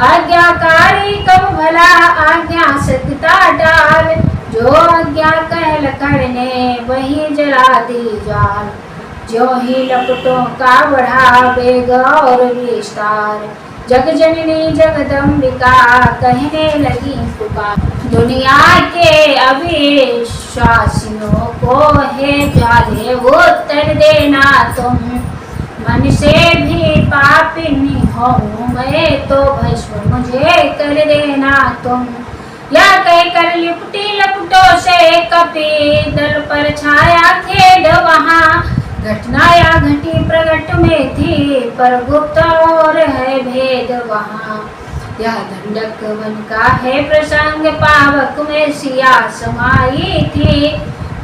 आज्ञाकारी कब भला आज्ञा सत्ता डाल, जो आज्ञा कहल करने वही जला दी जाल। जो ही लपटों का बढ़ा वेग और विस्तार, जग जननी जगदम्बिका कहने लगी पुकार। दुनिया के अविश्वासियों को है जाले उत्तर देना तुम, मन से भी पापिनी हूँ मैं तो भस्म मुझे कर देना तुम। या कहकर लिपटी लपटों से कपी दल पर छाया खेद वहाँ, घटना या घटी प्रगट में थी पर गुप्त और है भेद वहाँ। यह दंडक वन का है प्रसंग, पावक में सिया समाई थी,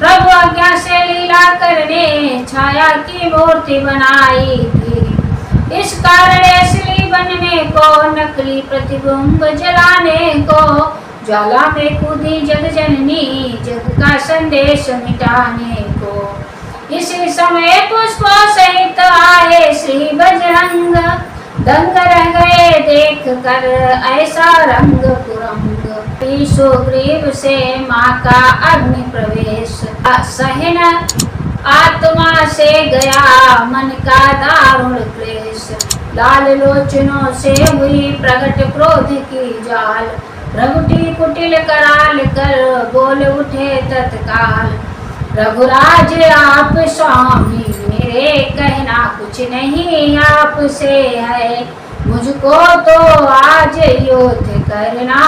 प्रभु आज्ञा से लीला करने छाया की मूर्ति बनाई थी। इस कारण असली बनने को नकली प्रतिबिंब जलाने को, ज्वाला में कूदी जग जननी जग का संदेश मिटाने को। इसी समय पुष्पों सहित आए श्री बजरंग, दंग रह गए देख कर ऐसा रंग कुरंग। सुग्रीव से माँ का अग्नि प्रवेश, सहन आत्मा से गया मन का दारुण क्लेश। लाल लोचनों से हुई प्रगट क्रोध की जाल, रघुटी कुटिल कराल कर बोल उठे तत्काल। रघुराज आप स्वामी मेरे कहना कुछ नहीं आपसे है, मुझको तो आज युद्ध करना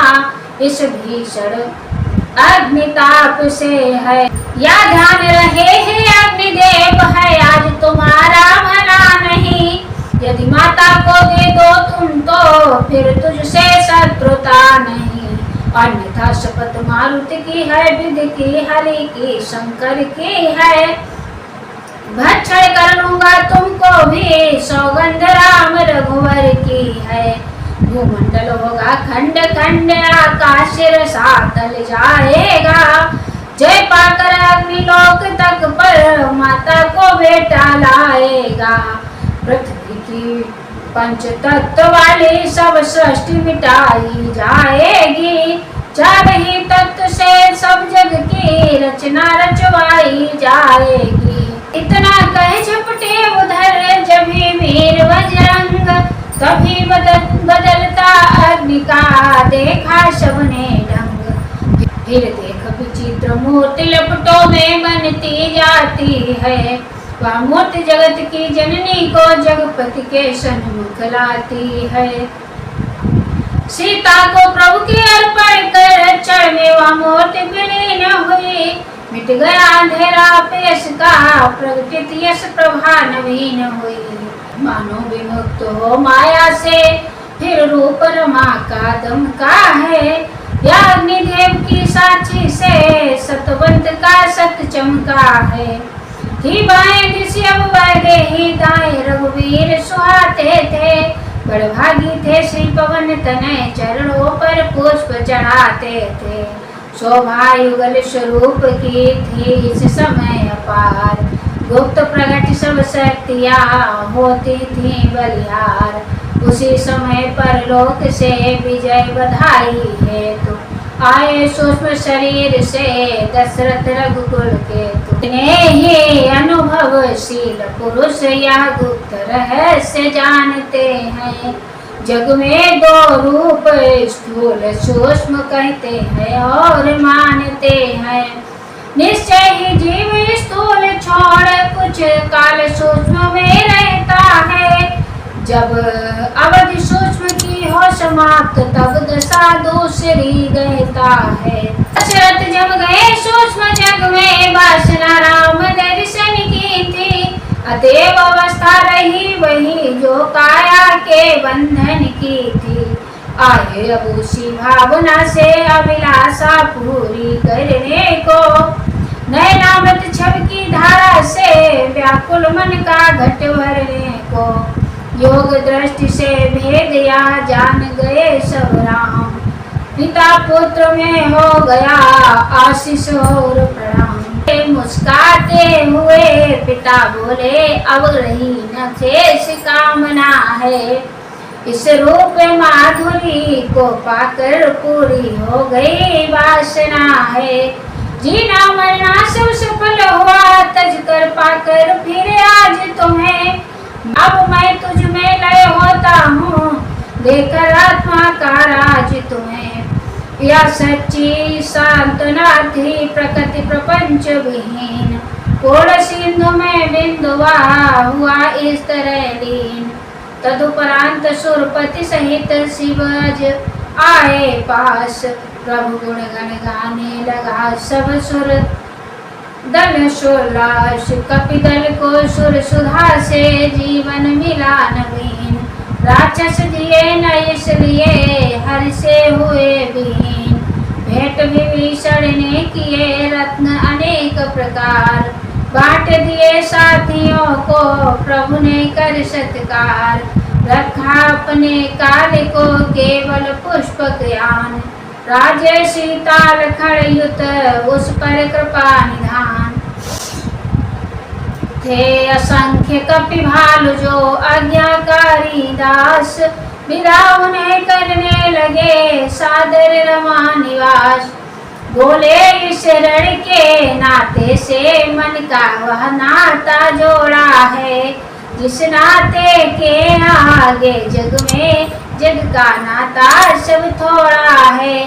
इस भीषण अग्निताप से है। या ध्यान रहे हैं अग्निदेव है आज तुम्हारा भला नहीं, यदि माता को दे दो तुम तो फिर तुझसे शत्रुता नहीं। अन्यथा शपथ मारुति की है, विधि की हरि की शंकर की है, भक्षण कर लूंगा तुमको भी सौगंध राम रघुवर की है। भूमंडल होगा खंड खंड आकाश रसातल जाएगा, जय पाकर अग्निलोक तक पर माता को बेटा लाएगा। पृथ्वी की पंच तत्व वाली सब सृष्टि मिटाई जाएगी, चार ही तत्व से सब जग की रचना रचवाई जाएगी। इतना कह झपटे उधर जभी वीर बजरंग, तभी बदलता अग्नि का देखा सबने ढंग। फिर देख विचित्र मूर्ति लपटों में बनती जाती है, वह मूर्ति जगत की जननी को जगपति के सन्मुख लाती है। सीता को प्रभु की अर्पण कर चढ़ में वह मूर्ति विलीन हुई, मिट गया अंधेरा पेश का प्रगटित यश प्रभा नवीन हुई। मानो विमुक्त हो माया से फिर रूप रमा का दम का है, या अग्निदेव की साक्षी से सतवंत का सत चमका है। थी बाएं दिशा अब बह ही दाएं रघुवीर सुहाते थे, बड़भागी थे श्री पवन तनय चरणों पर पुष्प चढ़ाते थे। शोभा युगल स्वरूप की थी इस समय अपार, गुप्त प्रगट सब शक्तियाँ होती थी बलिहार। उसी समय पर लोक से विजय बधाई है तो आए सूक्ष्म शरीर से दशरथ रघुकुल के तुमने ही अनुभवशील पुरुष या गुप्त रहस्य जानते हैं। जग में दो रूप स्थूल सूक्ष्म कहते हैं और मानते हैं, निश्चय ही जीव स्थूल छोड़ कुछ काल सूक्ष्म में रहता है। जब अवधि सूक्ष्म की हो समाप्त तब दशा दूसरी गहता है। दशरथ जब गए सूक्ष्म जग में वासना राम दर्शन की थी, अतएव अवस्था रही वही जो काया के बंधन की थी। आए अब उसी भावना से अभिलाषा पूरी करने को, नयनामृत छवि की धारा से व्याकुल मन का घट भरने को। योग दृष्टि से भेद या जान गए सब राम, पिता पुत्र में हो गया आशीष और प्रणाम। मुस्काते हुए पिता बोले अब रही न शेष कामना है, इस रूप माधुरी को पाकर पूरी हो गई वासना है। जीना मरना सब सफल हुआ, तज कर पाकर फिर आज तुम्हें। अब मैं तुझ में लय होता हूँ, देकर आत्मा का राज तुम्हें। यह सच्ची सांत्वना थी प्रकृति प्रपंच विहीन, पूर्ण सिंधु में बिंदुआ हुआ इस तरह लीन। तदुपरांत सुरपति सहित शिवज आए पास, प्रभु गुण गण गाने लगा सब सुर दल सोलाश। कपिदल को सुर सुधा से जीवन मिला नवीन, राक्षस दिए न इसलिए हर से हुए बीन। भेंट विभीषण ने किए रत्न अनेक प्रकार, बांट दिए साथियों को प्रभु ने कर सत्कार। रखा अपने काल को केवल पुष्प ज्ञान, राजे सीता लखन युत उस पर कृपा निधान। थे असंख्य कपि भालु जो आज्ञाकारी दास, विदा उन्हें करने लगे सादर रमा निवास। बोले इस रण के नाते से मन का वह नाता जोड़ा है, जिस नाते के आगे जग में जग का नाता सब थोड़ा है।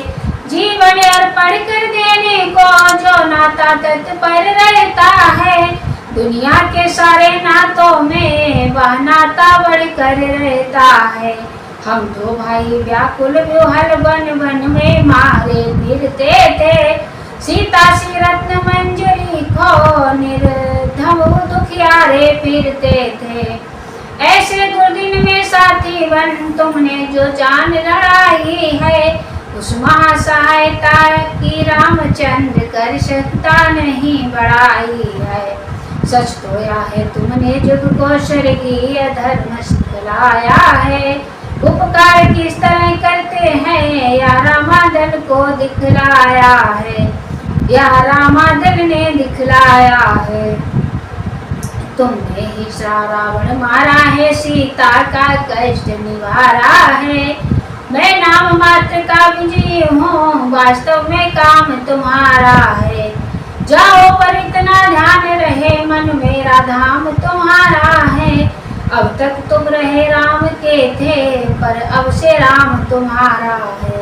जीवन अर्पण कर देने को जो नाता तत्पर रहता है, दुनिया के सारे नातों में वह नाता बढ़कर रहता है। हम दो भाई व्याकुल व्यूहल वन वन में मारे फिरते थे, सीता सी रत्न मंजरी खो निर्धम दुखियारे फिरते थे। ऐसे दुर्दिन में साथी बन तुमने जो जान लड़ाई है, उस महासहायता की रामचंद्र कर सकता नहीं बड़ाई है। सच तो यह है तुमने जुग को स्वर्गीय धर्म सिखलाया है, उपकार किस तरह करते हैं या रामादल को दिखलाया है, या रामादल ने दिखलाया है। तुमने ही सा रावण मारा है, सीता का कष्ट निवारा है। मैं नाम मात्र का विजयी हूँ, वास्तव में काम तुम्हारा है। जाओ पर इतना ध्यान रहे, मन मेरा धाम तुम्हारा है। अब तक तुम रहे राम के थे, पर अब से राम तुम्हारा है।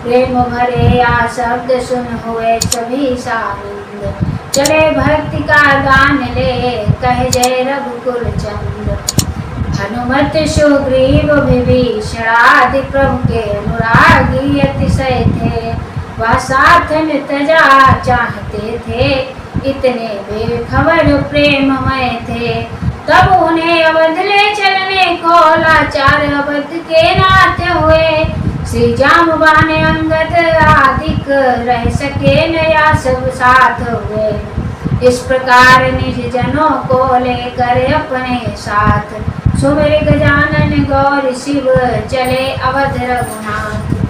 प्रेम भरे या शब्द सुन हुए सभी सानंद, चले भक्ति का गान ले कह जय रघुकुल चंद। हनुमत सुग्रीव विभीषण आदि प्रभु के अनुरागी अतिशय थे, वह साथ में तजा चाहते थे, इतने बेखबर प्रेममय थे। तब उन्हें अवध ले चलने को लाचार अवध के नाते हुए, श्री जाम्बवान अंगद आदिक रह सके नया सब साथ हुए। इस प्रकार निज जनों को लेकर अपने साथ, सुमिर गजानन गौर शिव चले अवध रघुनाथ।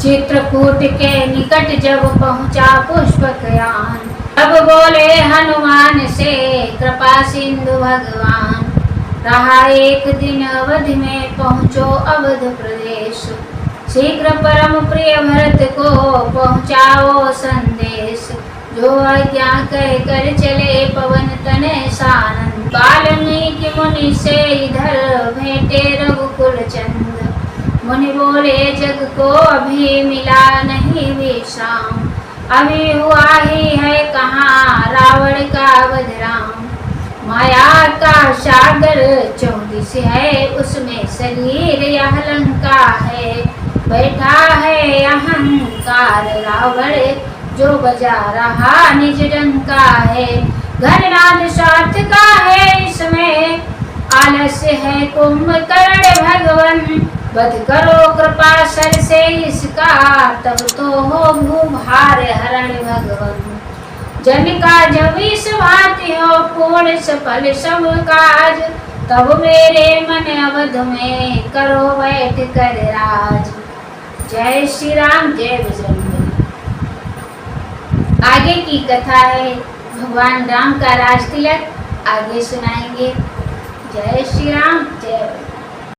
चित्रकूट के निकट जब पहुँचा पुष्पकयान, तब बोले हनुमान से कृपा सिंधु भगवान। रहा एक दिन अवध में पहुँचो अवध प्रदेश, शीघ्र परम प्रिय भरत को पहुँचाओ संदेश। जो आज्ञा कह कर चले पवन तनय सानंद, वाल्मीकि मुनि से इधर भेंटे रघुकुल चंद। मुनि बोले जग को अभी मिला नहीं विश्राम, अभी हुआ ही है कहाँ रावण का वध राम। माया का सागर 24 है, उसमें शरीर यह लंका है। बैठा है अहंकार रावण, जो बजा रहा निज डंका है। घननाद स्वार्थ का है इसमें, आलस्य है कुंभकर्ण भगवन। वध करो कृपा सर से इसका, तब तो हो भूभार हरण भगवन। जन का जब इस भांति हो पूर्ण सफल सब काज, तब मेरे मन अवध में करो बैठ कर राज। जय श्री राम, जय बजरंगबली। आगे की कथा है भगवान राम का राज तिलक, आगे सुनाएंगे। जय श्री राम, जय बजरंग।